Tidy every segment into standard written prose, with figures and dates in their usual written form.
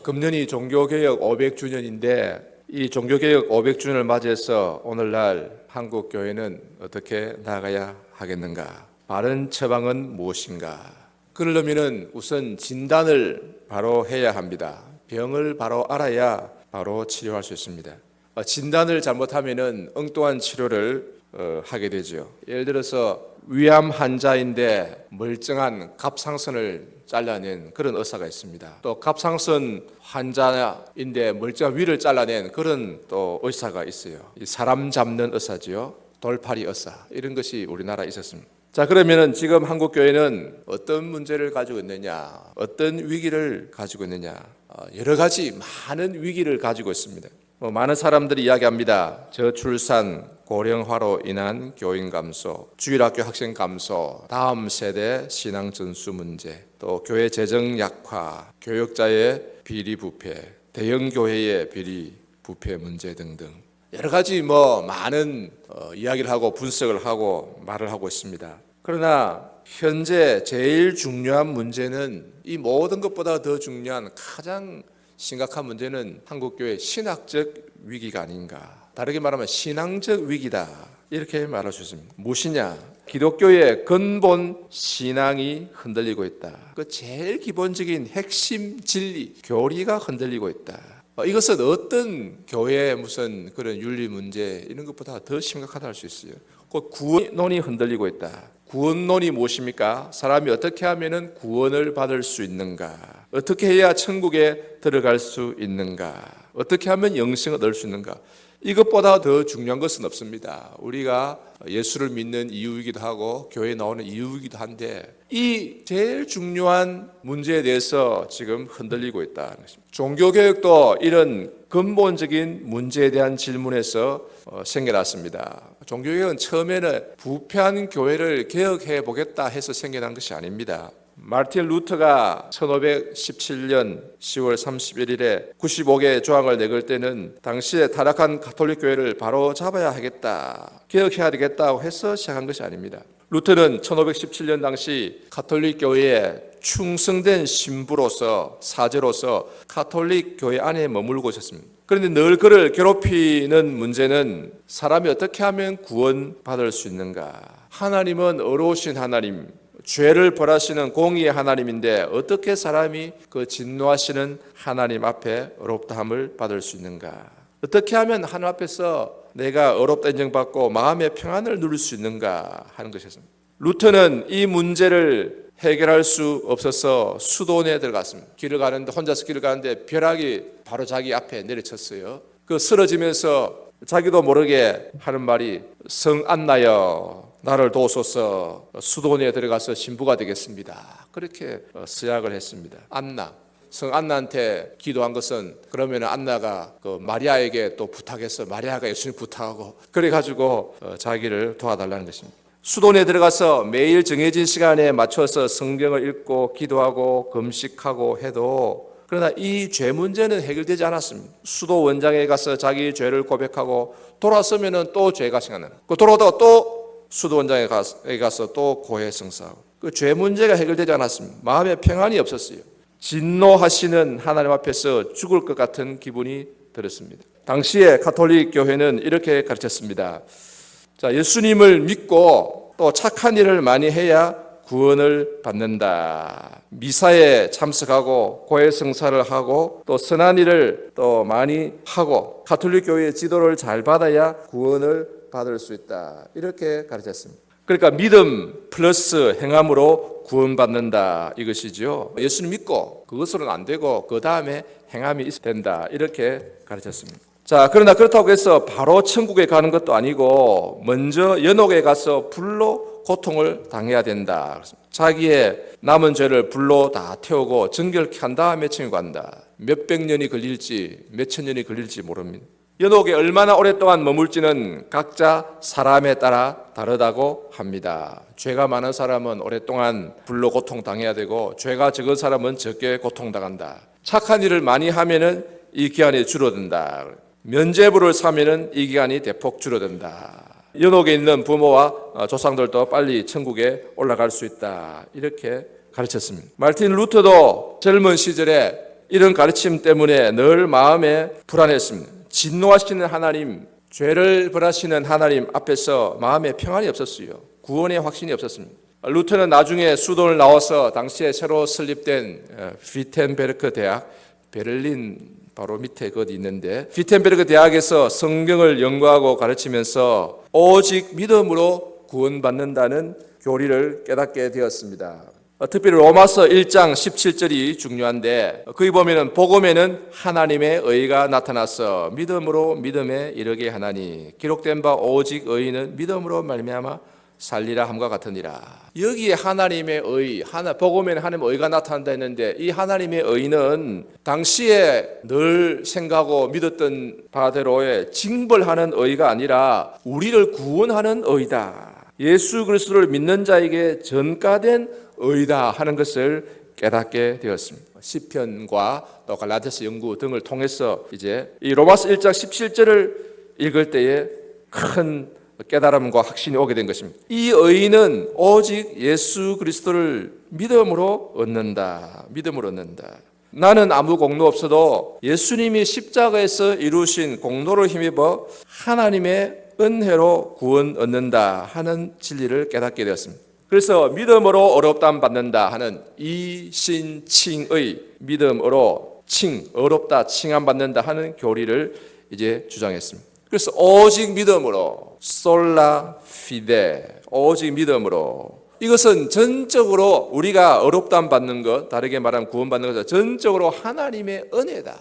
금년이 종교개혁 500주년인데 이 종교개혁 500주년을 맞이해서 오늘날 한국교회는 어떻게 나아가야 하겠는가? 바른 처방은 무엇인가? 그러려면 우선 진단을 바로 해야 합니다. 병을 바로 알아야 바로 치료할 수 있습니다. 진단을 잘못하면 엉뚱한 치료를 하게 되죠. 예를 들어서 위암 환자인데 멀쩡한 갑상선을 잘라낸 그런 의사가 있습니다. 또 갑상선 환자인데 멀쩡한 위를 잘라낸 그런 또 의사가 있어요. 사람 잡는 의사지요. 돌팔이 의사. 이런 것이 우리나라에 있었습니다. 자, 그러면은 지금 한국교회는 어떤 문제를 가지고 있느냐, 어떤 위기를 가지고 있느냐, 여러 가지 많은 위기를 가지고 있습니다. 많은 사람들이 이야기합니다. 저출산, 고령화로 인한 교인 감소, 주일학교 학생 감소, 다음 세대 신앙 전수 문제, 또 교회 재정 약화, 교역자의 비리 부패, 대형 교회의 비리 부패 문제 등등 여러 가지 많은 이야기를 하고 분석을 하고 말을 하고 있습니다. 그러나 현재 제일 중요한 문제는 이 모든 것보다 더 중요한 가장 심각한 문제는 한국교회 신학적 위기가 아닌가. 다르게 말하면 신앙적 위기다. 이렇게 말할 수 있습니다. 무엇이냐? 기독교의 근본 신앙이 흔들리고 있다. 그 제일 기본적인 핵심 진리, 교리가 흔들리고 있다. 이것은 어떤 교회의 무슨 그런 윤리 문제 이런 것보다 더 심각하다 할 수 있어요. 그 구원론이 흔들리고 있다. 구원론이 무엇입니까? 사람이 어떻게 하면 구원을 받을 수 있는가? 어떻게 해야 천국에 들어갈 수 있는가? 어떻게 하면 영생을 얻을 수 있는가? 이것보다 더 중요한 것은 없습니다. 우리가 예수를 믿는 이유이기도 하고 교회에 나오는 이유이기도 한데 이 제일 중요한 문제에 대해서 지금 흔들리고 있다는 것입니다. 종교개혁도 이런 근본적인 문제에 대한 질문에서 생겨났습니다. 종교개혁은 처음에는 부패한 교회를 개혁해 보겠다 해서 생겨난 것이 아닙니다. 마르틴 루터가 1517년 10월 31일에 95개의 조항을 내걸 때는 당시에 타락한 가톨릭 교회를 바로 잡아야 하겠다, 개혁해야 되겠다고 해서 시작한 것이 아닙니다. 루터는 1517년 당시 가톨릭 교회에 충성된 신부로서 사제로서 가톨릭 교회 안에 머물고 있었습니다. 그런데 늘 그를 괴롭히는 문제는 사람이 어떻게 하면 구원받을 수 있는가? 하나님은 어려우신 하나님, 죄를 벌하시는 공의의 하나님인데 어떻게 사람이 그 진노하시는 하나님 앞에 어렵다함을 받을 수 있는가? 어떻게 하면 하나님 앞에서 내가 어렵다 인정받고 마음의 평안을 누릴 수 있는가 하는 것이었습니다. 루터는 이 문제를 해결할 수 없어서 수도원에 들어갔습니다. 혼자서 길을 가는데 벼락이 바로 자기 앞에 내리쳤어요. 그 쓰러지면서 자기도 모르게 하는 말이 성 안나여 나를 도우소서, 수도원에 들어가서 신부가 되겠습니다. 그렇게 서약을 했습니다. 안나, 성 안나한테 기도한 것은 그러면 안나가 그 마리아에게 또 부탁해서 마리아가 예수님 부탁하고 그래가지고 자기를 도와달라는 것입니다. 수도원에 들어가서 매일 정해진 시간에 맞춰서 성경을 읽고 기도하고 금식하고 해도 그러나 이 죄 문제는 해결되지 않았습니다. 수도 원장에 가서 자기 죄를 고백하고 돌아서면은 또 죄가 생각나는. 돌아오다가 또 수도 원장에 가서 또 고해성사하고 그 죄 문제가 해결되지 않았습니다. 마음에 평안이 없었어요. 진노하시는 하나님 앞에서 죽을 것 같은 기분이 들었습니다. 당시에 가톨릭 교회는 이렇게 가르쳤습니다. 자, 예수님을 믿고 또 착한 일을 많이 해야 구원을 받는다. 미사에 참석하고 고해성사를 하고 또 선한 일을 또 많이 하고 가톨릭 교회의 지도를 잘 받아야 구원을 받을 수 있다. 이렇게 가르쳤습니다. 그러니까 믿음 플러스 행함으로 구원받는다 이것이죠. 예수님 믿고 그것으로는 안 되고 그 다음에 행함이 있어야 된다. 이렇게 가르쳤습니다. 자, 그러나 그렇다고 해서 바로 천국에 가는 것도 아니고 먼저 연옥에 가서 불로 고통을 당해야 된다. 자기의 남은 죄를 불로 다 태우고 정결케 한 다음에 천국 간다. 몇백 년이 걸릴지 몇천 년이 걸릴지 모릅니다. 연옥에 얼마나 오랫동안 머물지는 각자 사람에 따라 다르다고 합니다. 죄가 많은 사람은 오랫동안 불로 고통당해야 되고 죄가 적은 사람은 적게 고통당한다. 착한 일을 많이 하면은 이 기간이 줄어든다. 면죄부를 사면은 이 기간이 대폭 줄어든다. 연옥에 있는 부모와 조상들도 빨리 천국에 올라갈 수 있다. 이렇게 가르쳤습니다. 마르틴 루터도 젊은 시절에 이런 가르침 때문에 늘 마음에 불안했습니다. 진노하시는 하나님, 죄를 벌하시는 하나님 앞에서 마음에 평안이 없었어요. 구원의 확신이 없었습니다. 루터는 나중에 수도를 나와서 당시에 새로 설립된 비텐베르크 대학, 베를린 바로 밑에 그것이 있는데, 비텐베르크 대학에서 성경을 연구하고 가르치면서 오직 믿음으로 구원받는다는 교리를 깨닫게 되었습니다. 특별히 로마서 1장 17절이 중요한데, 거기 보면은 복음에는 하나님의 의가 나타나서 믿음으로 믿음에 이르게 하나니 기록된 바 오직 의인은 믿음으로 말미암아 살리라 함과 같으니라. 여기에 하나님의 의, 복음에는 하나님의 의가 나타난다 했는데, 이 하나님의 의는 당시에 늘 생각하고 믿었던 바대로의 징벌하는 의가 아니라 우리를 구원하는 의다. 예수 그리스도를 믿는 자에게 전가된 의다 하는 것을 깨닫게 되었습니다. 시편과 또 갈라디아서 연구 등을 통해서 이제 이 로마서 1장 17절을 읽을 때에 큰 깨달음과 확신이 오게 된 것입니다. 이 의는 오직 예수 그리스도를 믿음으로 얻는다. 믿음으로 얻는다. 나는 아무 공로 없어도 예수님이 십자가에서 이루신 공로를 힘입어 하나님의 은혜로 구원 얻는다 하는 진리를 깨닫게 되었습니다. 그래서 믿음으로 어렵담 받는다 하는 이신칭의 믿음으로 어렵다 칭함 받는다 하는 교리를 이제 주장했습니다. 그래서 오직 믿음으로 솔라 피데, 오직 믿음으로, 이것은 전적으로 우리가 어렵담 받는 것, 다르게 말하면 구원받는 것은 전적으로 하나님의 은혜다,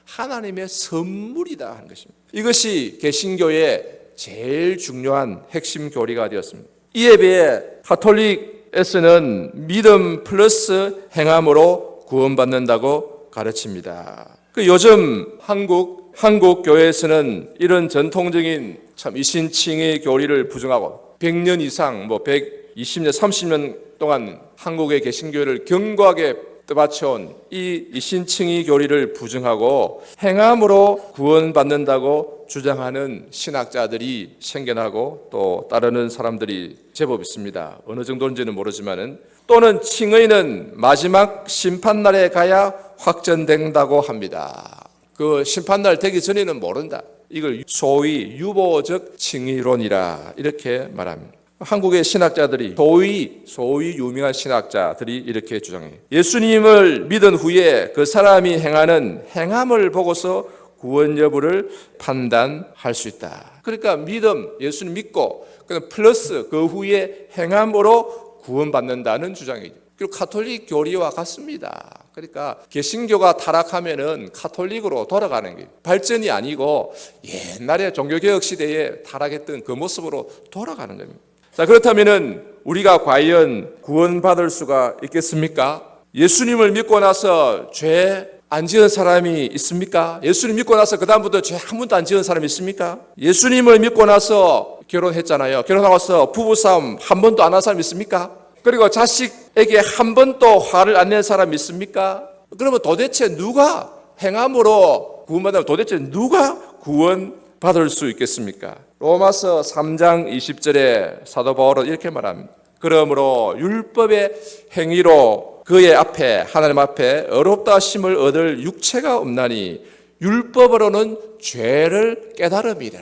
하나님의 선물이다 하는 것입니다. 이것이 개신교의 제일 중요한 핵심 교리가 되었습니다. 이에 비해 가톨릭에서는 믿음 플러스 행함으로 구원받는다고 가르칩니다. 요즘 한국 교회에서는 이런 전통적인 참 이신칭의 교리를 부정하고 100년 이상 120년 30년 동안 한국의 개신교회를 견고하게 떠받쳐온 이 이신칭의 교리를 부정하고 행함으로 구원받는다고 주장하는 신학자들이 생겨나고 또 따르는 사람들이 제법 있습니다. 어느 정도인지는 모르지만은, 또는 칭의는 마지막 심판날에 가야 확전된다고 합니다. 그 심판날 되기 전에는 모른다. 이걸 소위 유보적 칭의론이라 이렇게 말합니다. 한국의 신학자들이 소위 유명한 신학자들이 이렇게 주장해요. 예수님을 믿은 후에 그 사람이 행하는 행함을 보고서 구원 여부를 판단할 수 있다. 그러니까 믿음, 예수님 믿고 플러스 그 후에 행함으로 구원받는다는 주장이죠. 그리고 가톨릭 교리와 같습니다. 그러니까 개신교가 타락하면은 가톨릭으로 돌아가는 게 발전이 아니고 옛날에 종교개혁 시대에 타락했던 그 모습으로 돌아가는 겁니다. 자, 그렇다면은 우리가 과연 구원받을 수가 있겠습니까? 예수님을 믿고 나서 죄 안 지은 사람이 있습니까? 예수님 믿고 나서 그 다음부터 죄 한 번도 안 지은 사람이 있습니까? 예수님을 믿고 나서 결혼했잖아요. 결혼하고서 부부싸움 한 번도 안 한 사람 있습니까? 그리고 자식에게 한 번도 화를 안 낸 사람 있습니까? 그러면 도대체 누가 행함으로 구원받으면 도대체 누가 구원받을 수 있겠습니까? 로마서 3장 20절에 사도 바울은 이렇게 말합니다. 그러므로 율법의 행위로 그의 앞에, 하나님 앞에 어렵다 하심을 얻을 육체가 없나니 율법으로는 죄를 깨달음이라.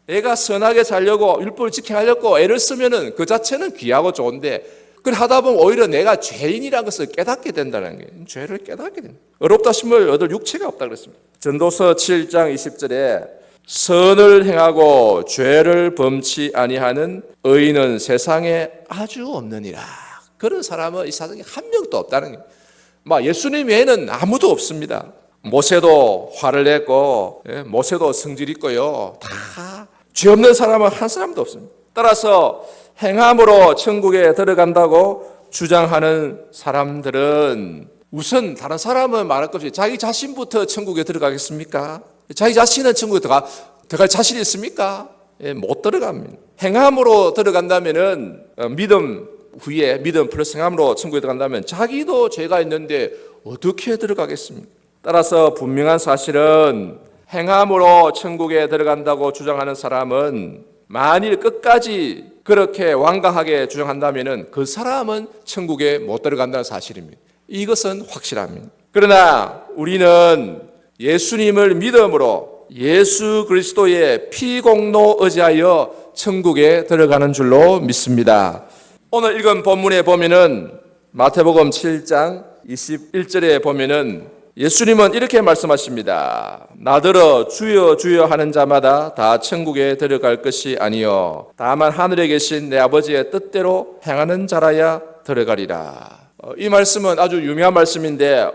애가 선하게 살려고 율법을 지켜하려고 애를 쓰면은 그 자체는 귀하고 좋은데, 그걸 하다 보면 오히려 내가 죄인이라는 것을 깨닫게 된다는 게, 죄를 깨닫게 됩니다. 어렵다 하심을 얻을 육체가 없다 그랬습니다. 전도서 7장 20절에 선을 행하고 죄를 범치 아니하는 의인은 세상에 아주 없느니라. 그런 사람은 이 세상에 한 명도 없다는 거예요. 예수님 외에는 아무도 없습니다. 모세도 화를 냈고, 모세도 성질 있고요. 다 죄 없는 사람은 한 사람도 없습니다. 따라서 행함으로 천국에 들어간다고 주장하는 사람들은 우선 다른 사람은 말할 것 없이 자기 자신부터 천국에 들어가겠습니까? 자기 자신은 천국에 들어갈 자신이 있습니까? 못 들어갑니다. 행함으로 들어간다면은 믿음 후에 믿음 플러스 행함으로 천국에 들어간다면 자기도 죄가 있는데 어떻게 들어가겠습니까? 따라서 분명한 사실은 행함으로 천국에 들어간다고 주장하는 사람은 만일 끝까지 그렇게 완강하게 주장한다면은 그 사람은 천국에 못 들어간다는 사실입니다. 이것은 확실합니다. 그러나 우리는 예수님을 믿음으로 예수 그리스도의 피공로 의지하여 천국에 들어가는 줄로 믿습니다. 오늘 읽은 본문에 보면은 마태복음 7장 21절에 보면은 예수님은 이렇게 말씀하십니다. 나더러 주여 주여 하는 자마다 다 천국에 들어갈 것이 아니요 다만 하늘에 계신 내 아버지의 뜻대로 행하는 자라야 들어가리라. 이 말씀은 아주 유명한 말씀인데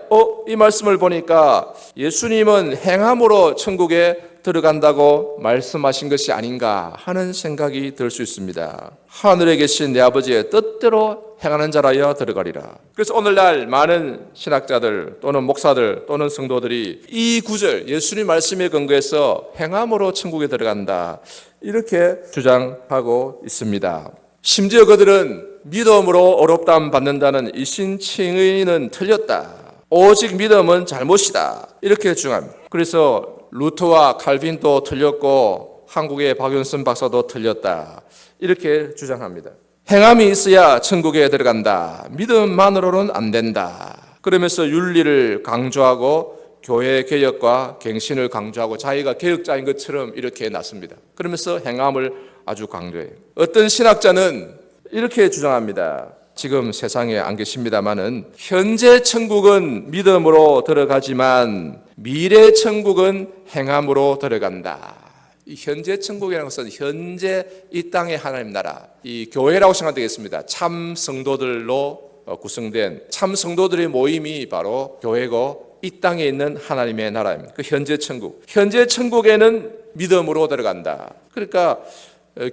이 말씀을 보니까 예수님은 행함으로 천국에 들어간다고 말씀하신 것이 아닌가 하는 생각이 들 수 있습니다. 하늘에 계신 내 아버지의 뜻대로 행하는 자라야 들어가리라. 그래서 오늘날 많은 신학자들 또는 목사들 또는 성도들이 이 구절 예수님 말씀에 근거해서 행함으로 천국에 들어간다 이렇게 주장하고 있습니다. 심지어 그들은 믿음으로 어렵다함 받는다는 이 신칭의는 틀렸다. 오직 믿음은 잘못이다. 이렇게 주장합니다. 그래서 루터와 칼빈도 틀렸고 한국의 박윤선 박사도 틀렸다. 이렇게 주장합니다. 행함이 있어야 천국에 들어간다. 믿음만으로는 안 된다. 그러면서 윤리를 강조하고 교회 개혁과 갱신을 강조하고 자기가 개혁자인 것처럼 이렇게 놨습니다. 그러면서 행함을 아주 강조해요. 어떤 신학자는 이렇게 주장합니다. 지금 세상에 안 계십니다마는 현재 천국은 믿음으로 들어가지만 미래 천국은 행함으로 들어간다. 이 현재 천국이라는 것은 현재 이 땅의 하나님 나라, 이 교회라고 생각하면 되겠습니다. 참 성도들로 구성된 참 성도들의 모임이 바로 교회고 이 땅에 있는 하나님의 나라입니다. 그 현재 천국. 현재 천국에는 믿음으로 들어간다. 그러니까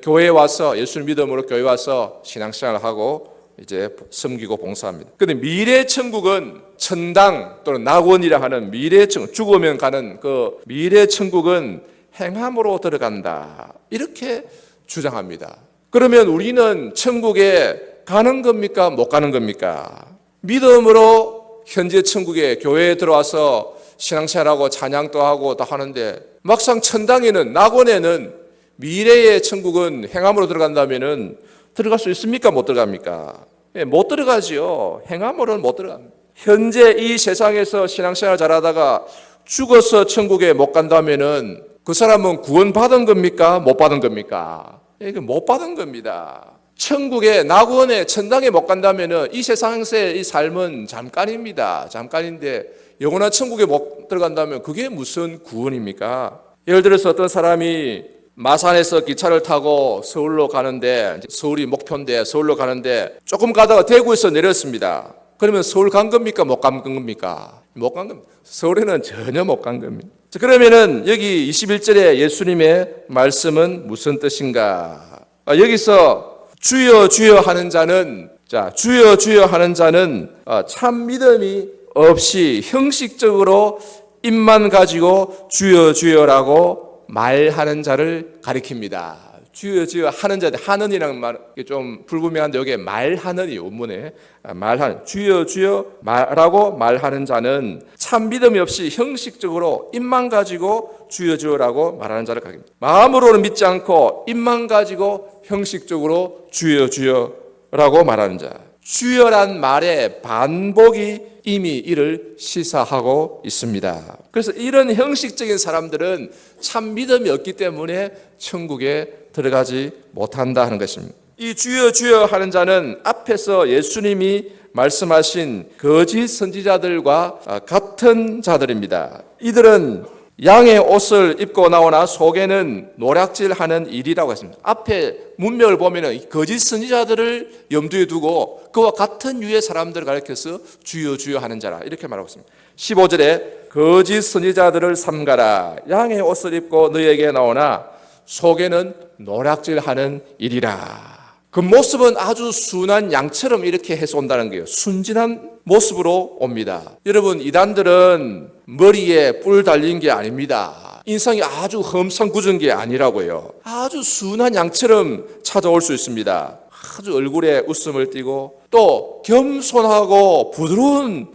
교회에 와서 예수를 믿음으로 교회 와서 신앙생활을 하고 이제 섬기고 봉사합니다. 그런데 미래 천국은 천당 또는 낙원이라 하는 미래 천국, 죽으면 가는 그 미래 천국은 행함으로 들어간다. 이렇게 주장합니다. 그러면 우리는 천국에 가는 겁니까? 못 가는 겁니까? 믿음으로 현재 천국에 교회에 들어와서 신앙생활하고 찬양도 하고 다 하는데 막상 천당에는 낙원에는 미래의 천국은 행함으로 들어간다면은 들어갈 수 있습니까? 못 들어갑니까? 못 들어가지요. 행함으로는 못 들어갑니다. 현재 이 세상에서 신앙생활 잘하다가 죽어서 천국에 못 간다면은 그 사람은 구원받은 겁니까? 못 받은 겁니까? 이게 못 받은 겁니다. 천국에 낙원에 천당에 못 간다면은 이 세상에서의 이 삶은 잠깐입니다. 잠깐인데 영원한 천국에 못 들어간다면 그게 무슨 구원입니까? 예를 들어서 어떤 사람이 마산에서 기차를 타고 서울로 가는데 서울이 목표인데 서울로 가는데 조금 가다가 대구에서 내렸습니다. 그러면 서울 간 겁니까? 못 간 겁니까? 못 간 겁니다. 서울에는 전혀 못 간 겁니다. 그러면은 여기 21절에 예수님의 말씀은 무슨 뜻인가? 여기서 주여 주여 하는 자는 주여 주여 하는 자는 참 믿음이 없이 형식적으로 입만 가지고 주여 주여라고 말하는 자를 가리킵니다. 주여 주여 하는 자, 하는이라는 말 좀 불분명한데 여기에 말하는이 원문에 말하는 주여 주여 라고 말하는 자는 참 믿음이 없이 형식적으로 입만 가지고 주여 주여라고 말하는 자를 가리킵니다. 마음으로는 믿지 않고 입만 가지고 형식적으로 주여 주여라고 말하는 자. 주여란 말의 반복이 이미 이를 시사하고 있습니다. 그래서 이런 형식적인 사람들은 참 믿음이 없기 때문에 천국에 들어가지 못한다 하는 것입니다. 이 주여 주여 하는 자는 앞에서 예수님이 말씀하신 거짓 선지자들과 같은 자들입니다. 이들은 양의 옷을 입고 나오나 속에는 노략질하는 일이라고 했습니다. 앞에 문맥을 보면 거짓 선지자들을 염두에 두고 그와 같은 유의 사람들을 가리켜서 주여 주여 하는 자라 이렇게 말하고 있습니다. 15절에 거짓 선지자들을 삼가라. 양의 옷을 입고 너희에게 나오나 속에는 노략질하는 일이라. 그 모습은 아주 순한 양처럼 이렇게 해서 온다는 거예요. 순진한 모습으로 옵니다. 여러분, 이단들은 머리에 뿔 달린 게 아닙니다. 인상이 아주 험상궂은 게 아니라고요. 아주 순한 양처럼 찾아올 수 있습니다. 아주 얼굴에 웃음을 띠고 또 겸손하고 부드러운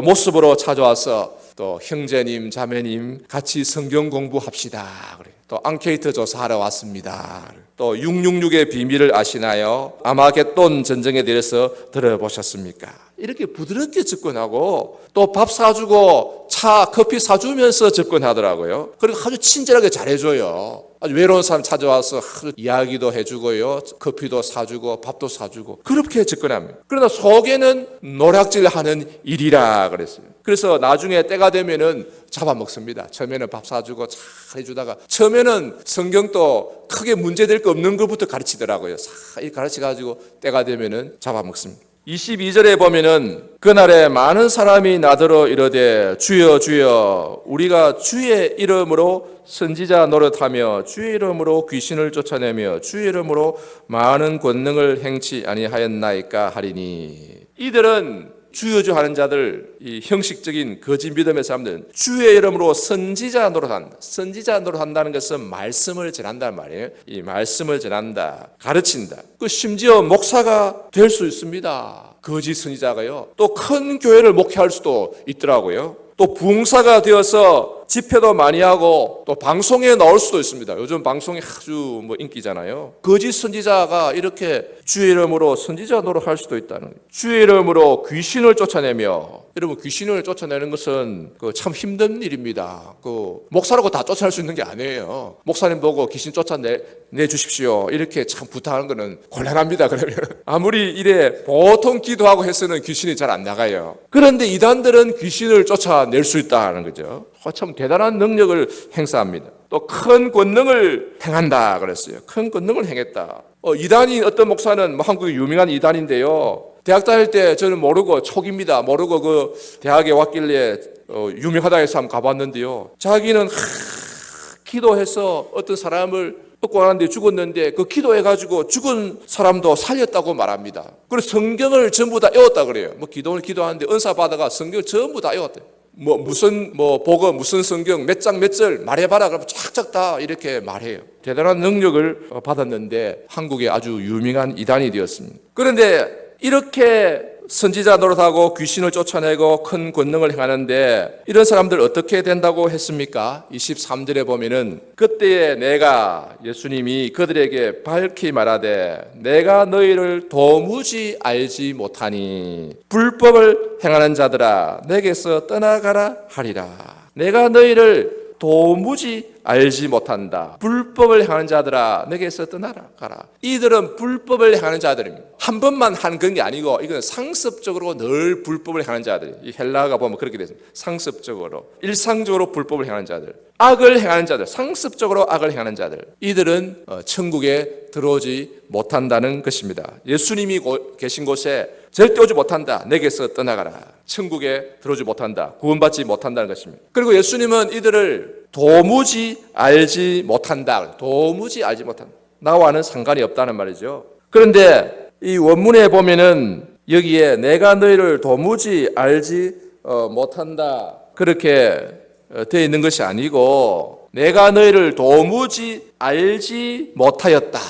모습으로 찾아와서 또 형제님, 자매님 같이 성경 공부합시다. 또 앙케이트 조사하러 왔습니다. 또 666의 비밀을 아시나요? 아마겟돈 전쟁에 대해서 들어보셨습니까? 이렇게 부드럽게 접근하고 또 밥 사주고 차, 커피 사주면서 접근하더라고요. 그리고 아주 친절하게 잘해줘요. 아주 외로운 사람 찾아와서 이야기도 해주고요. 커피도 사주고 밥도 사주고 그렇게 접근합니다. 그러나 속에는 노략질하는 일이라 그랬어요. 그래서 나중에 때가 되면은 잡아먹습니다. 처음에는 밥 사주고 잘 해주다가 처음에는 성경도 크게 문제될 거 없는 것부터 가르치더라고요. 잘 가르쳐가지고 때가 되면은 잡아먹습니다. 22절에 보면은 그날에 많은 사람이 나더러 이르되 주여 주여 우리가 주의 이름으로 선지자 노릇하며 주의 이름으로 귀신을 쫓아내며 주의 이름으로 많은 권능을 행치 아니하였나이까 하리니. 이들은 주여주 하는 자들, 이 형식적인 거짓 믿음의 사람들은 주의 이름으로 선지자 노릇한다. 선지자 노릇한다는 것은 말씀을 전한단 말이에요. 이 말씀을 전한다, 가르친다. 그 심지어 목사가 될 수 있습니다. 거짓 선지자가요. 또 큰 교회를 목회할 수도 있더라고요. 또 부흥사가 되어서 집회도 많이 하고 또 방송에 나올 수도 있습니다. 요즘 방송이 아주 인기잖아요. 거짓 선지자가 이렇게 주의 이름으로 선지자 노릇할 수도 있다는 거예요. 주의 이름으로 귀신을 쫓아내며, 여러분 귀신을 쫓아내는 것은 참 힘든 일입니다. 목사라고 다 쫓아낼 수 있는 게 아니에요. 목사님 보고 귀신 쫓아내 주십시오 이렇게 참 부탁하는 거는 곤란합니다. 그러면 아무리 이래 보통 기도하고 해서는 귀신이 잘 안 나가요. 그런데 이단들은 귀신을 쫓아낼 수 있다는 거죠. 참 대단한 능력을 행사합니다. 또 큰 권능을 행한다 그랬어요. 큰 권능을 행했다. 이단인 어떤 목사는 한국의 유명한 이단인데요. 대학 다닐 때 저는 모르고 초기입니다. 모르고 그 대학에 왔길래 유명하다 해서 한번 가봤는데요. 자기는 기도해서 어떤 사람을 얻고 가는데 죽었는데 그 기도해가지고 죽은 사람도 살렸다고 말합니다. 그리고 성경을 전부 다 외웠다 그래요. 기도를 기도하는데 은사 받아가 성경을 전부 다 외웠대요. 무슨 복음, 무슨 성경, 몇 장, 몇 절 말해봐라. 그러면 쫙쫙 다 이렇게 말해요. 대단한 능력을 받았는데 한국에 아주 유명한 이단이 되었습니다. 그런데 이렇게 선지자 노릇하고 귀신을 쫓아내고 큰 권능을 행하는데 이런 사람들 어떻게 된다고 했습니까? 23절에 보면은 그때에 내가 예수님이 그들에게 밝히 말하되 내가 너희를 도무지 알지 못하니 불법을 행하는 자들아 내게서 떠나가라 하리라. 내가 너희를 도무지 알지 못한다. 불법을 행하는 자들아 내게서 떠나라 가라. 이들은 불법을 행하는 자들입니다. 한 번만 한 그런 게 아니고 이건 상습적으로 늘 불법을 행하는 자들. 이 헬라가 보면 그렇게 되어 있습니다. 상습적으로 일상적으로 불법을 행하는 자들, 악을 행하는 자들, 상습적으로 악을 행하는 자들. 이들은 천국에 들어오지 못한다는 것입니다. 예수님이 계신 곳에 절대 오지 못한다. 내게서 떠나가라. 천국에 들어오지 못한다. 구원받지 못한다는 것입니다. 그리고 예수님은 이들을 도무지 알지 못한다. 도무지 알지 못한다. 나와는 상관이 없다는 말이죠. 그런데 이 원문에 보면은 여기에 내가 너희를 도무지 알지 못한다. 그렇게 되어 있는 것이 아니고 내가 너희를 도무지 알지 못하였다.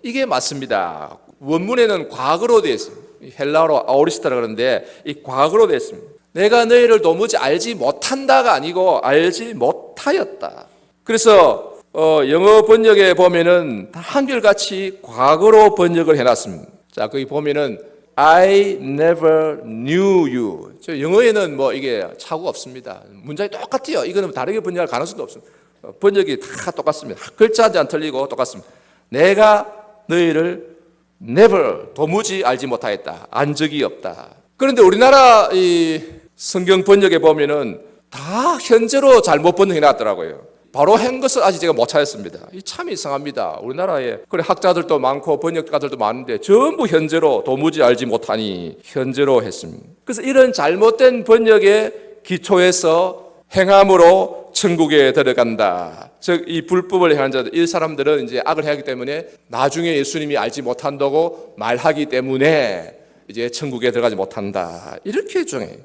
이게 맞습니다. 원문에는 과거로 되어 있습니다. 헬라어로 아오리스타라 그러는데 이 과거로 되어 있습니다. 내가 너희를 도무지 알지 못한다가 아니고 알지 못하였다. 그래서 영어 번역에 보면은 다 한결같이 과거로 번역을 해놨습니다. 자, 거기 보면은 I never knew you. 저 영어에는 이게 차고가 없습니다. 문장이 똑같아요. 이거는 다르게 번역할 가능성도 없습니다. 번역이 다 똑같습니다. 글자 한 자 안 틀리고 똑같습니다. 내가 너희를 never 도무지 알지 못하였다. 안 적이 없다. 그런데 우리나라 이 성경 번역에 보면은 다 현재로 잘못 번역해 놨더라고요. 바로 한 것을 아직 제가 못 찾았습니다. 이 참 이상합니다. 우리나라에 그래 학자들도 많고 번역가들도 많은데 전부 현재로 도무지 알지 못하니 현재로 했습니다. 그래서 이런 잘못된 번역에 기초해서 행함으로 천국에 들어간다. 즉 이 불법을 행하는 자들, 이 사람들은 이제 악을 하기 때문에 나중에 예수님이 알지 못한다고 말하기 때문에 이제 천국에 들어가지 못한다. 이렇게 정해요.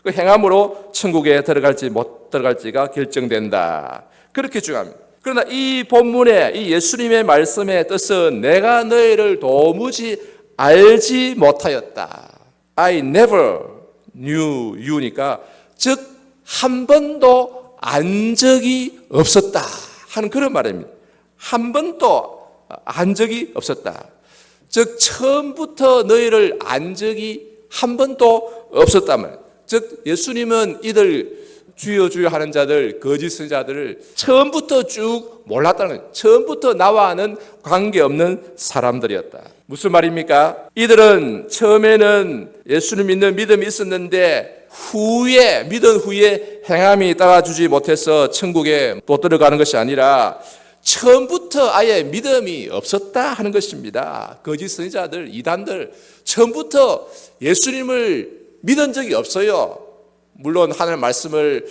그 행함으로 천국에 들어갈지 못 들어갈지가 결정된다. 그렇게 주장합니다. 그러나 이 본문에 이 예수님의 말씀의 뜻은 내가 너희를 도무지 알지 못하였다. I never knew you니까 즉 한 번도 안 적이 없었다 하는 그런 말입니다. 한 번도 안 적이 없었다. 즉 처음부터 너희를 안 적이 한 번도 없었단 말이에요. 즉 예수님은 이들 주여 주여 하는 자들, 거짓 선자들을 처음부터 쭉 몰랐다는 거예요. 처음부터 나와는 관계없는 사람들이었다. 무슨 말입니까? 이들은 처음에는 예수님 믿는 믿음이 있었는데 믿은 후에 행함이 따라주지 못해서 천국에 못 들어가는 것이 아니라 처음부터 아예 믿음이 없었다 하는 것입니다. 거짓 선지자들, 이단들 처음부터 예수님을 믿은 적이 없어요. 물론 하나님 말씀을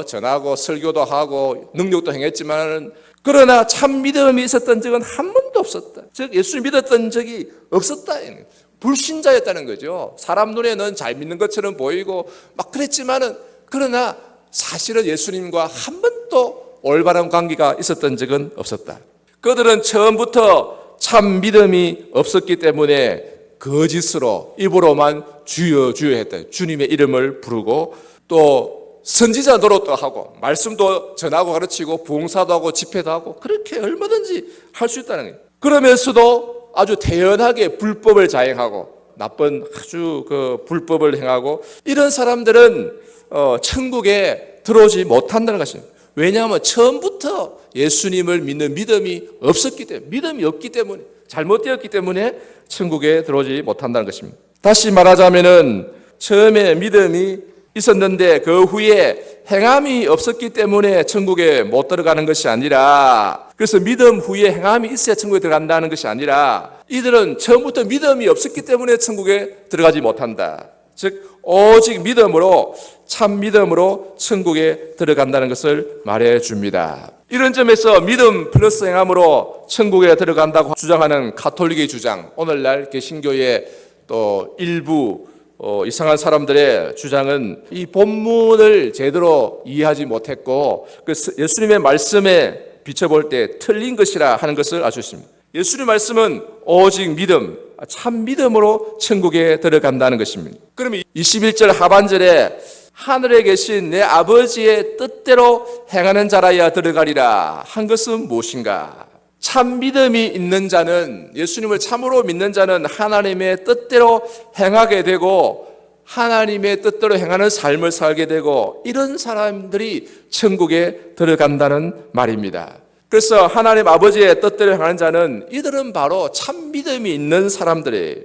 전하고 설교도 하고 능력도 행했지만 그러나 참 믿음이 있었던 적은 한 번도 없었다. 즉 예수님 믿었던 적이 없었다. 불신자였다는 거죠. 사람 눈에는 잘 믿는 것처럼 보이고 막 그랬지만은 그러나 사실은 예수님과 한 번도 올바른 관계가 있었던 적은 없었다. 그들은 처음부터 참 믿음이 없었기 때문에 거짓으로 입으로만 주여 주여 했다. 주님의 이름을 부르고 또 선지자 노릇도 하고 말씀도 전하고 가르치고 봉사도 하고 집회도 하고 그렇게 얼마든지 할 수 있다는 거예요. 그러면서도 아주 태연하게 불법을 자행하고 나쁜 아주 그 불법을 행하고 이런 사람들은 천국에 들어오지 못한다는 것입니다. 왜냐하면 처음부터 예수님을 믿는 믿음이 없었기 때문에 믿음이 없기 때문에 잘못되었기 때문에 천국에 들어오지 못한다는 것입니다. 다시 말하자면은 처음에 믿음이 있었는데 그 후에 행함이 없었기 때문에 천국에 못 들어가는 것이 아니라 그래서 믿음 후에 행함이 있어야 천국에 들어간다는 것이 아니라 이들은 처음부터 믿음이 없었기 때문에 천국에 들어가지 못한다. 즉 오직 믿음으로 참 믿음으로 천국에 들어간다는 것을 말해 줍니다. 이런 점에서 믿음 플러스 행함으로 천국에 들어간다고 주장하는 가톨릭의 주장, 오늘날 개신교의 또 일부 이상한 사람들의 주장은 이 본문을 제대로 이해하지 못했고 예수님의 말씀에 비춰볼 때 틀린 것이라 하는 것을 알 수 있습니다. 예수님의 말씀은 오직 믿음, 참 믿음으로 천국에 들어간다는 것입니다. 그러면 21절 하반절에 하늘에 계신 내 아버지의 뜻대로 행하는 자라야 들어가리라 한 것은 무엇인가? 참 믿음이 있는 자는, 예수님을 참으로 믿는 자는 하나님의 뜻대로 행하게 되고 하나님의 뜻대로 행하는 삶을 살게 되고 이런 사람들이 천국에 들어간다는 말입니다. 그래서 하나님 아버지의 뜻대로 행하는 자는 이들은 바로 참 믿음이 있는 사람들이에요.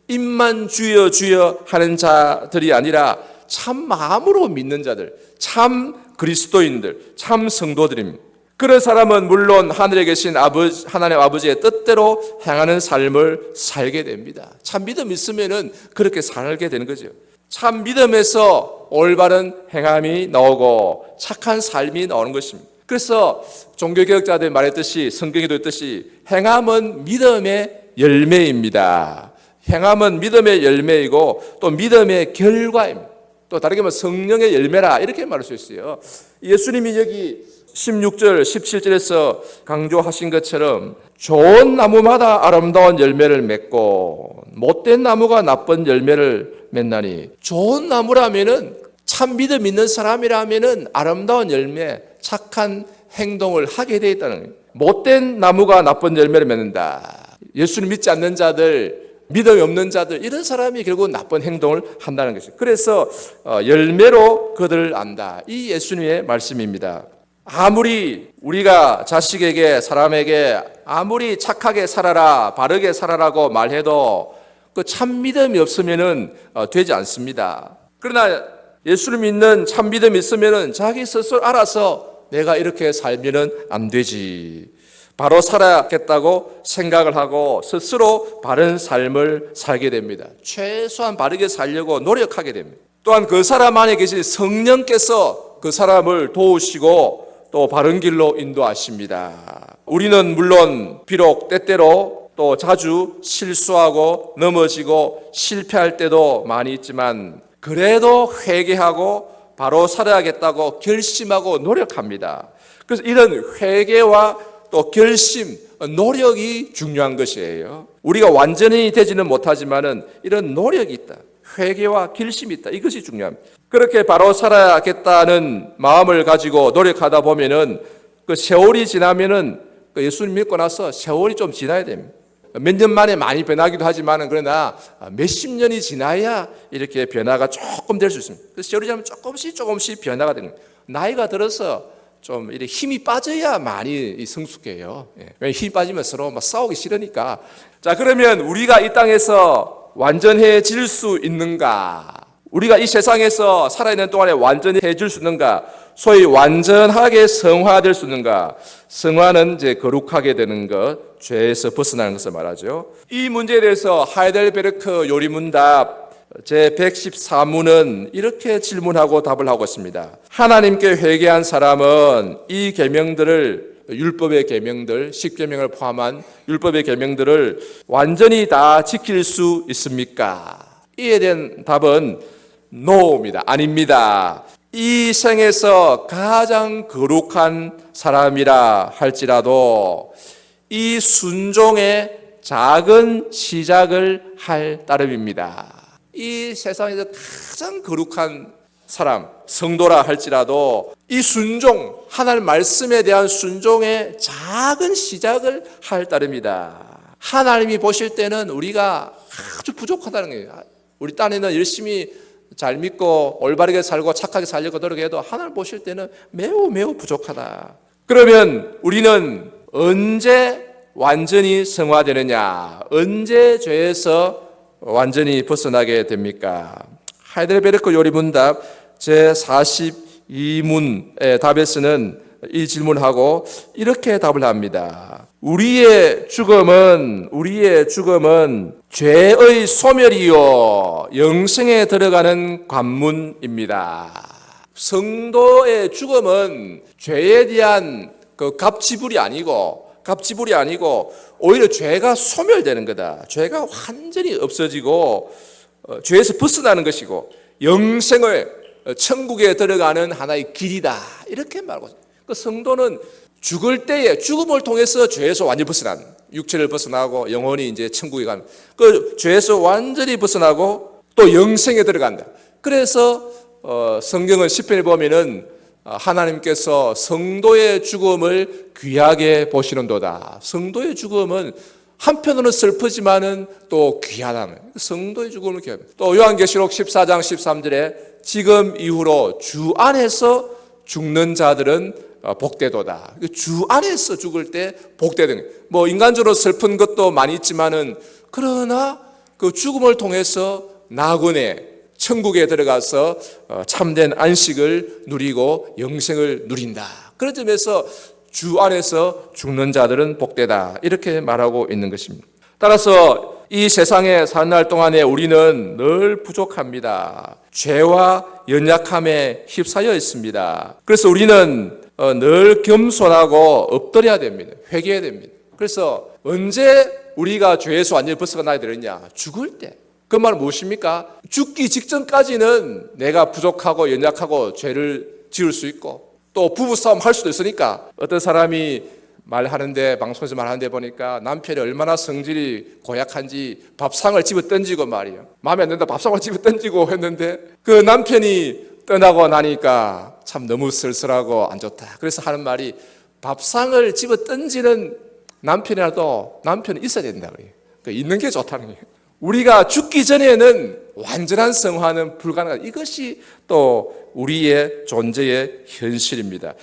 입만 주여 주여 하는 자들이 아니라 참 마음으로 믿는 자들, 참 그리스도인들, 참 성도들입니다. 그런 사람은 물론 하늘에 계신 하나님 아버지의 뜻대로 행하는 삶을 살게 됩니다. 참 믿음 있으면은 그렇게 살게 되는 거죠. 참 믿음에서 올바른 행함이 나오고 착한 삶이 나오는 것입니다. 그래서 종교개혁자들이 말했듯이 성경에도 있듯이 행함은 믿음의 열매입니다. 행함은 믿음의 열매이고 또 믿음의 결과입니다. 또 다르게 말하면 성령의 열매라 이렇게 말할 수 있어요. 예수님이 여기 16절, 17절에서 강조하신 것처럼 좋은 나무마다 아름다운 열매를 맺고 못된 나무가 나쁜 열매를 맺나니 좋은 나무라면은 참 믿음 있는 사람이라면은 아름다운 열매, 착한 행동을 하게 되어 있다는 거예요. 못된 나무가 나쁜 열매를 맺는다. 예수를 믿지 않는 자들, 믿음이 없는 자들 이런 사람이 결국 나쁜 행동을 한다는 것이죠. 그래서 열매로 그들을 안다. 이 예수님의 말씀입니다. 아무리 우리가 자식에게 사람에게 아무리 착하게 살아라 바르게 살아라고 말해도 그 참 믿음이 없으면은 되지 않습니다. 그러나 예수를 믿는 참 믿음이 있으면은 자기 스스로 알아서 내가 이렇게 살면은 안 되지. 바로 살아야겠다고 생각을 하고 스스로 바른 삶을 살게 됩니다. 최소한 바르게 살려고 노력하게 됩니다. 또한 그 사람 안에 계신 성령께서 그 사람을 도우시고 또 바른 길로 인도하십니다. 우리는 물론 비록 때때로 또 자주 실수하고 넘어지고 실패할 때도 많이 있지만 그래도 회개하고 바로 살아야겠다고 결심하고 노력합니다. 그래서 이런 회개와 또 결심, 노력이 중요한 것이에요. 우리가 완전히 되지는 못하지만은 이런 노력이 있다. 회개와 결심이 있다. 이것이 중요합니다. 그렇게 바로 살아야겠다는 마음을 가지고 노력하다 보면은 그 세월이 지나면은 그 예수님 믿고 나서 세월이 좀 지나야 됩니다. 몇 년 만에 많이 변하기도 하지만은 그러나 몇십 년이 지나야 이렇게 변화가 조금 될 수 있습니다. 그래서 세월이 지나면 조금씩 변화가 됩니다. 나이가 들어서 좀 이렇게 힘이 빠져야 많이 성숙해요. 왜냐면 힘이 빠지면 서로 막 싸우기 싫으니까. 자, 그러면 우리가 이 땅에서 완전해질 수 있는가? 우리가 이 세상에서 살아있는 동안에 완전해질 수 있는가? 소위 완전하게 성화될 수 있는가? 성화는 이제 거룩하게 되는 것, 죄에서 벗어나는 것을 말하죠. 이 문제에 대해서 하이델베르크 요리문답 제114문은 이렇게 질문하고 답을 하고 있습니다. 하나님께 회개한 사람은 이 계명들을, 율법의 계명들, 10계명을 포함한 율법의 계명들을 완전히 다 지킬 수 있습니까? 이에 대한 답은 no입니다. 아닙니다. 이 생에서 가장 거룩한 사람이라 할지라도 이 순종의 작은 시작을 할 따름입니다. 이 세상에서 가장 거룩한 사람, 성도라 할지라도 이 순종, 하나님 말씀에 대한 순종의 작은 시작을 할 따름이다. 하나님이 보실 때는 우리가 아주 부족하다는 거예요. 우리 딴에는 열심히 잘 믿고 올바르게 살고 착하게 살려고 노력해도 하나님 보실 때는 매우 부족하다. 그러면 우리는 언제 완전히 성화되느냐? 언제 죄에서 완전히 벗어나게 됩니까? 하이델베르크 요리문답 제42문의 답에서는 이 질문하고 이렇게 답을 합니다. 우리의 죽음은 죄의 소멸이요 영생에 들어가는 관문입니다. 성도의 죽음은 죄에 대한 그 갑지불이 아니고 오히려 죄가 소멸되는 거다. 죄가 완전히 없어지고 죄에서 벗어나는 것이고 영생을 천국에 들어가는 하나의 길이다. 이렇게 말하고 그 성도는 죽을 때에 죽음을 통해서 죄에서 완전히 벗어난 육체를 벗어나고 영혼이 이제 천국에 가는 그 죄에서 완전히 벗어나고 또 영생에 들어간다. 그래서 성경은 시편에 보면은 하나님께서 성도의 죽음을 귀하게 보시는도다. 성도의 죽음은 한편으로는 슬프지만은 또 귀하다. 성도의 죽음을 귀하다. 또 요한계시록 14장 13절에 지금 이후로 주 안에서 죽는 자들은 복되도다. 주 안에서 죽을 때 복되는 거예요. 뭐 인간적으로 슬픈 것도 많이 있지만은 그러나 그 죽음을 통해서 나그네 천국에 들어가서 참된 안식을 누리고 영생을 누린다. 그런 점에서 주 안에서 죽는 자들은 복되다. 이렇게 말하고 있는 것입니다. 따라서 이 세상에 사는 날 동안에 우리는 늘 부족합니다. 죄와 연약함에 휩싸여 있습니다. 그래서 우리는 늘 겸손하고 엎드려야 됩니다. 회개해야 됩니다. 그래서 언제 우리가 죄에서 완전히 벗어나야 되느냐? 죽을 때. 그 말은 무엇입니까? 죽기 직전까지는 내가 부족하고 연약하고 죄를 지을 수 있고 또 부부싸움 할 수도 있으니까 어떤 사람이 말하는데 방송에서 말하는데 보니까 남편이 얼마나 성질이 고약한지 밥상을 집어 던지고 말이에요. 마음에 안 든다 밥상을 집어 던지고 했는데 그 남편이 떠나고 나니까 참 너무 쓸쓸하고 안 좋다. 그래서 하는 말이 밥상을 집어 던지는 남편이라도 남편이 있어야 된다. 그러니까 있는 게 좋다는 거예요. 우리가 죽기 전에는 완전한 성화는 불가능하다. 이것이 또 우리의 존재의 현실입니다.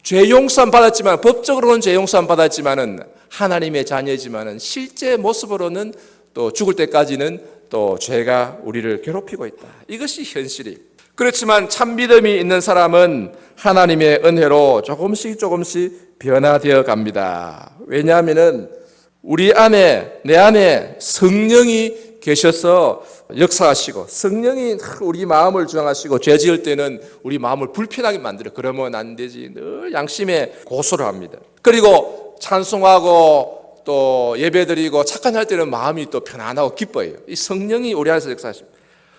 죄 용서함 받았지만 법적으로는 죄 용서함 받았지만은 하나님의 자녀이지만은 실제 모습으로는 또 죽을 때까지는 또 죄가 우리를 괴롭히고 있다. 이것이 현실이. 그렇지만 참 믿음이 있는 사람은 하나님의 은혜로 조금씩 변화되어 갑니다. 왜냐하면은 우리 안에 내 안에 성령이 계셔서 역사하시고 성령이 우리 마음을 주장하시고 죄 지을 때는 우리 마음을 불편하게 만들어. 그러면 안 되지. 늘 양심에 고소를 합니다. 그리고 찬송하고 또 예배드리고 착한 할 때는 마음이 또 편안하고 기뻐요. 이 성령이 우리 안에서 역사하십니다.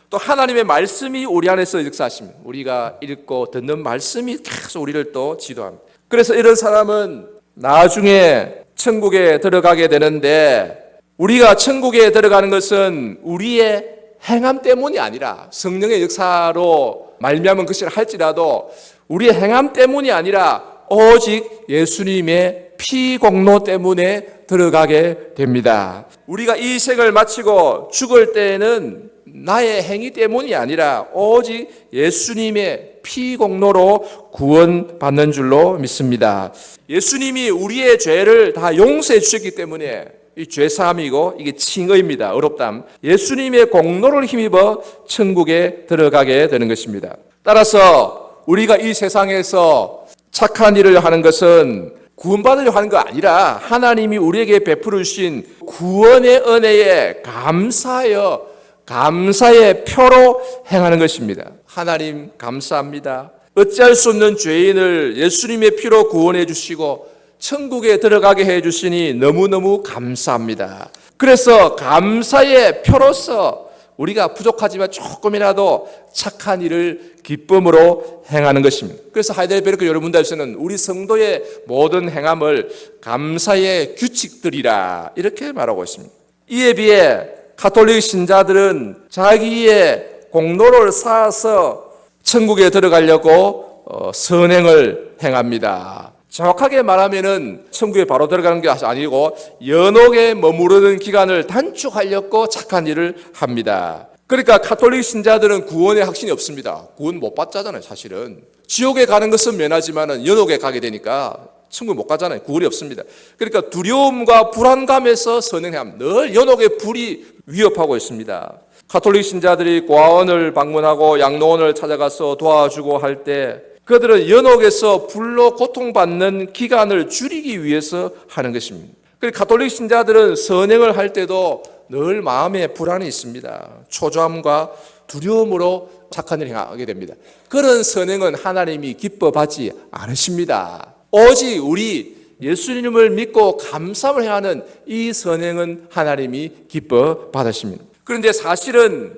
또 하나님의 말씀이 우리 안에서 역사하십니다. 우리가 읽고 듣는 말씀이 계속 우리를 또 지도합니다. 그래서 이런 사람은 나중에 천국에 들어가게 되는데 우리가 천국에 들어가는 것은 우리의 행함 때문이 아니라 성령의 역사로 말미암은 것이라 할지라도 우리의 행함 때문이 아니라 오직 예수님의 피 공로 때문에 들어가게 됩니다. 우리가 이 생을 마치고 죽을 때에는 나의 행위 때문이 아니라 오직 예수님의 피 공로로 구원받는 줄로 믿습니다. 예수님이 우리의 죄를 다 용서해 주셨기 때문에 이 죄사함이고 이게 칭의입니다. 어렵담. 예수님의 공로를 힘입어 천국에 들어가게 되는 것입니다. 따라서 우리가 이 세상에서 착한 일을 하는 것은 구원받으려고 하는 거 아니라 하나님이 우리에게 베풀어 주신 구원의 은혜에 감사의 표로 행하는 것입니다. 하나님 감사합니다. 어찌할 수 없는 죄인을 예수님의 피로 구원해 주시고 천국에 들어가게 해 주시니 너무너무 감사합니다. 그래서 감사의 표로서 우리가 부족하지만 조금이라도 착한 일을 기쁨으로 행하는 것입니다. 그래서 하이델베르크 여러분들께서는 우리 성도의 모든 행함을 감사의 규칙들이라 이렇게 말하고 있습니다. 이에 비해 가톨릭 신자들은 자기의 공로를 쌓아서 천국에 들어가려고 선행을 행합니다. 정확하게 말하면은 천국에 바로 들어가는 게 아니고 연옥에 머무르는 기간을 단축하려고 착한 일을 합니다. 그러니까 가톨릭 신자들은 구원의 확신이 없습니다. 구원 못 받잖아요, 사실은. 지옥에 가는 것은 면하지만은 연옥에 가게 되니까 천국에 못 가잖아요. 구원이 없습니다. 그러니까 두려움과 불안감에서 선행함, 늘 연옥의 불이 위협하고 있습니다. 가톨릭 신자들이 고아원을 방문하고 양로원을 찾아가서 도와주고 할 때 그들은 연옥에서 불로 고통받는 기간을 줄이기 위해서 하는 것입니다. 그리고 가톨릭 신자들은 선행을 할 때도 늘 마음에 불안이 있습니다. 초조함과 두려움으로 착한 일을 행하게 됩니다. 그런 선행은 하나님이 기뻐하지 않으십니다. 오직 우리 예수님을 믿고 감사를 행하는 이 선행은 하나님이 기뻐 받으십니다. 그런데 사실은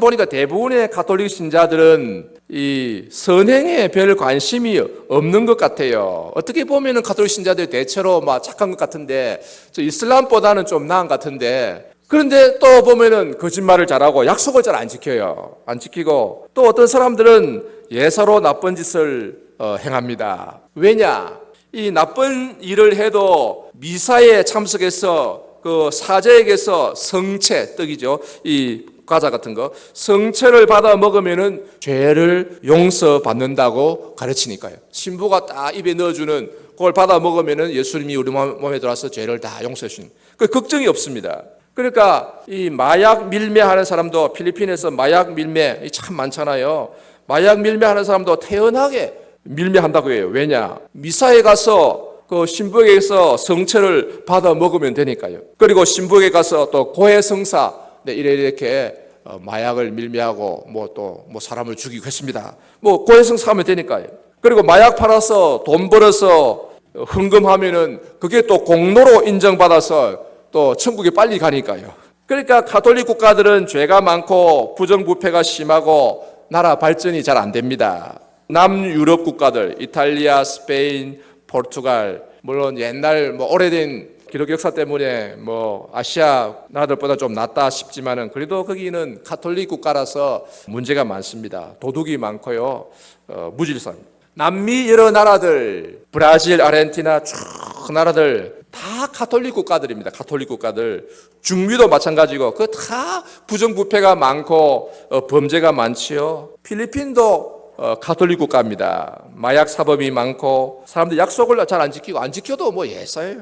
보니까 대부분의 가톨릭 신자들은 이 선행에 별 관심이 없는 것 같아요. 어떻게 보면은 가톨릭 신자들이 대체로 막 착한 것 같은데, 저 이슬람보다는 좀 나은 것 같은데, 그런데 또 보면은 거짓말을 잘하고 약속을 잘 안 지켜요. 안 지키고 또 어떤 사람들은 예사로 나쁜 짓을 행합니다. 왜냐? 이 나쁜 일을 해도 미사에 참석해서 그 사제에게서 성채, 떡이죠. 이 과자 같은 거, 성채를 받아 먹으면은 죄를 용서받는다고 가르치니까요. 신부가 딱 입에 넣어주는 그걸 받아 먹으면은 예수님이 우리 몸에 들어와서 죄를 다 용서해 주시는. 그 걱정이 없습니다. 그러니까 이 마약 밀매하는 사람도 필리핀에서 마약 밀매 참 많잖아요. 마약 밀매하는 사람도 태연하게 밀매한다고 해요. 왜냐? 미사에 가서 그 신부에게서 성채를 받아 먹으면 되니까요. 그리고 신부에게 가서 또 고해성사 이렇게 마약을 밀매하고 뭐 사람을 죽이고 했습니다. 고해성사 하면 되니까요. 그리고 마약 팔아서 돈 벌어서 헌금하면은 그게 또 공로로 인정받아서 또 천국에 빨리 가니까요. 그러니까 가톨릭 국가들은 죄가 많고 부정부패가 심하고 나라 발전이 잘 안 됩니다. 남유럽 국가들, 이탈리아, 스페인, 포르투갈, 물론 옛날 오래된 기독 역사 때문에 아시아 나라들보다 좀 낫다 싶지만은 그래도 거기는 가톨릭 국가라서 문제가 많습니다. 도둑이 많고요, 무질서합니다. 남미 여러 나라들, 브라질, 아르헨티나 쭉 나라들 다 가톨릭 국가들입니다. 가톨릭 국가들. 중미도 마찬가지고 그 다 부정부패가 많고 범죄가 많지요. 필리핀도 가톨릭 국가입니다. 마약 사범이 많고 사람들 약속을 잘 안 지키고 안 지켜도 예사예요.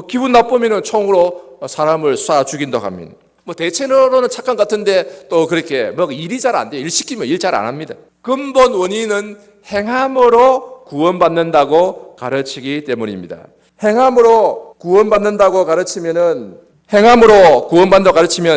기분 나쁘면 총으로 사람을 쏴 죽인다고 합니다. 대체로는 착한 것 같은데 또 그렇게 일이 잘 안 돼요. 일 시키면 일 잘 안 합니다. 근본 원인은 행함으로 구원받는다고 가르치기 때문입니다. 행함으로 구원받는다고 가르치면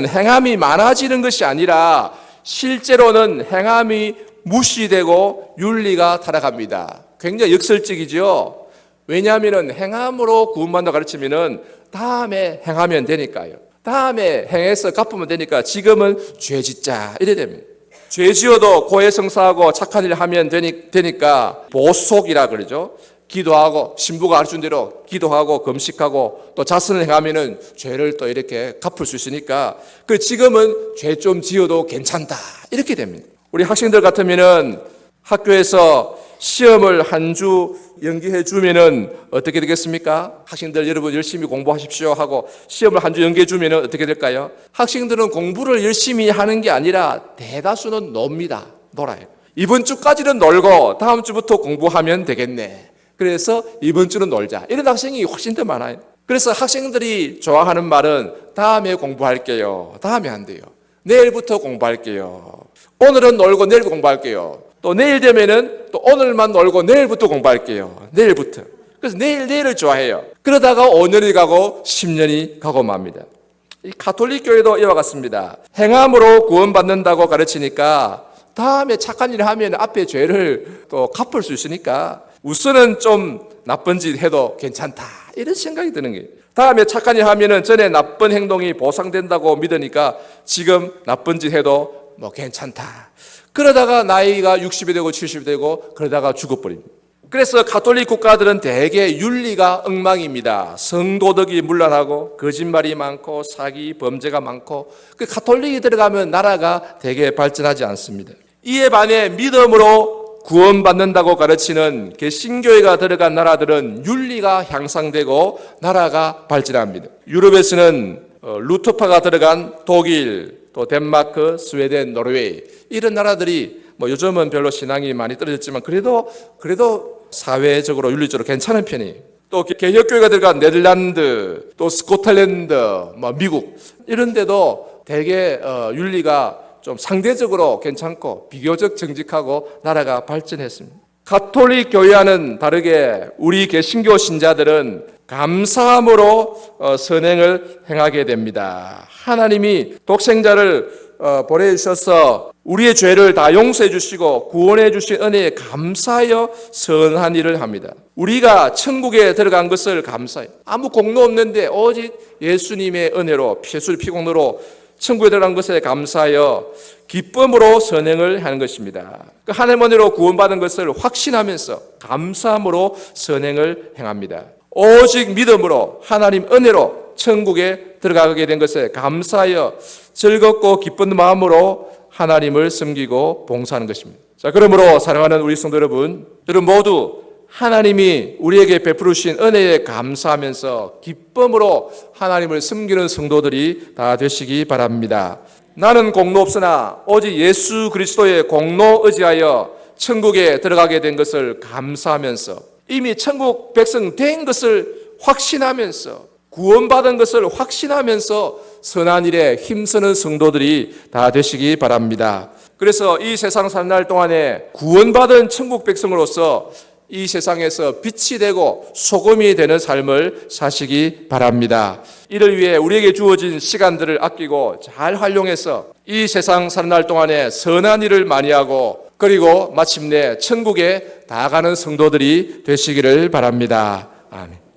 행함이 많아지는 것이 아니라 실제로는 행함이 무시되고 윤리가 타락합니다. 굉장히 역설적이죠. 왜냐하면 행함으로 구원받는다고 가르치면 다음에 행하면 되니까요. 다음에 행해서 갚으면 되니까 지금은 죄 짓자 이래 됩니다. 죄 지어도 고해성사하고 착한 일 하면 되니까 보속이라 그러죠. 기도하고 신부가 가르친 대로 기도하고 금식하고 또 자선을 행하면은 죄를 또 이렇게 갚을 수 있으니까 그 지금은 죄 좀 지어도 괜찮다 이렇게 됩니다. 우리 학생들 같으면은 학교에서 시험을 한 주 연기해 주면은 어떻게 되겠습니까? 학생들 여러분 열심히 공부하십시오 하고 시험을 한 주 연기해 주면은 어떻게 될까요? 학생들은 공부를 열심히 하는 게 아니라 대다수는 놉니다. 놀아요. 이번 주까지는 놀고 다음 주부터 공부하면 되겠네. 그래서 이번 주는 놀자. 이런 학생이 훨씬 더 많아요. 그래서 학생들이 좋아하는 말은 다음에 공부할게요. 다음에 안 돼요. 내일부터 공부할게요. 오늘은 놀고 내일 공부할게요. 또 내일 되면은 또 오늘만 놀고 내일부터 공부할게요. 내일부터. 그래서 내일을 좋아해요. 그러다가 5년이 가고 10년이 가고 맙니다. 이 가톨릭 교회도 이와 같습니다. 행함으로 구원받는다고 가르치니까 다음에 착한 일을 하면 앞에 죄를 또 갚을 수 있으니까 우선은 좀 나쁜 짓 해도 괜찮다 이런 생각이 드는 거예요. 다음에 착한 일 하면은 전에 나쁜 행동이 보상된다고 믿으니까 지금 나쁜 짓 해도 뭐 괜찮다. 그러다가 나이가 60이 되고 70이 되고 그러다가 죽어버립니다. 그래서 가톨릭 국가들은 대개 윤리가 엉망입니다. 성도덕이 문란하고 거짓말이 많고 사기, 범죄가 많고 그 가톨릭이 들어가면 나라가 대개 발전하지 않습니다. 이에 반해 믿음으로 구원받는다고 가르치는 개신교회가 들어간 나라들은 윤리가 향상되고 나라가 발전합니다. 유럽에서는 루터파가 들어간 독일, 또 덴마크, 스웨덴, 노르웨이 이런 나라들이 뭐 요즘은 별로 신앙이 많이 떨어졌지만 그래도 사회적으로 윤리적으로 괜찮은 편이에요. 또 개혁교회가 들어간 네덜란드, 또 스코틀랜드, 뭐 미국 이런 데도 대개 윤리가 좀 상대적으로 괜찮고 비교적 정직하고 나라가 발전했습니다. 가톨릭 교회와는 다르게 우리 개신교 신자들은 감사함으로 선행을 행하게 됩니다. 하나님이 독생자를 보내주셔서 우리의 죄를 다 용서해 주시고 구원해 주신 은혜에 감사하여 선한 일을 합니다. 우리가 천국에 들어간 것을 감사해요. 아무 공로 없는데 오직 예수님의 은혜로 피술 피공로로 천국에 들어간 것에 감사하여 기쁨으로 선행을 하는 것입니다. 그 하나님 은혜로 구원받은 것을 확신하면서 감사함으로 선행을 행합니다. 오직 믿음으로 하나님 은혜로 천국에 들어가게 된 것에 감사하여 즐겁고 기쁜 마음으로 하나님을 섬기고 봉사하는 것입니다. 자, 그러므로 사랑하는 우리 성도 여러분 모두 하나님이 우리에게 베푸르신 은혜에 감사하면서 기쁨으로 하나님을 섬기는 성도들이 다 되시기 바랍니다. 나는 공로 없으나 오직 예수 그리스도의 공로 의지하여 천국에 들어가게 된 것을 감사하면서 이미 천국 백성 된 것을 확신하면서 구원받은 것을 확신하면서 선한 일에 힘쓰는 성도들이 다 되시기 바랍니다. 그래서 이 세상 사는 날 동안에 구원받은 천국 백성으로서 이 세상에서 빛이 되고 소금이 되는 삶을 사시기 바랍니다. 이를 위해 우리에게 주어진 시간들을 아끼고 잘 활용해서 이 세상 사는 날 동안에 선한 일을 많이 하고 그리고 마침내 천국에 나아가는 성도들이 되시기를 바랍니다. 아멘.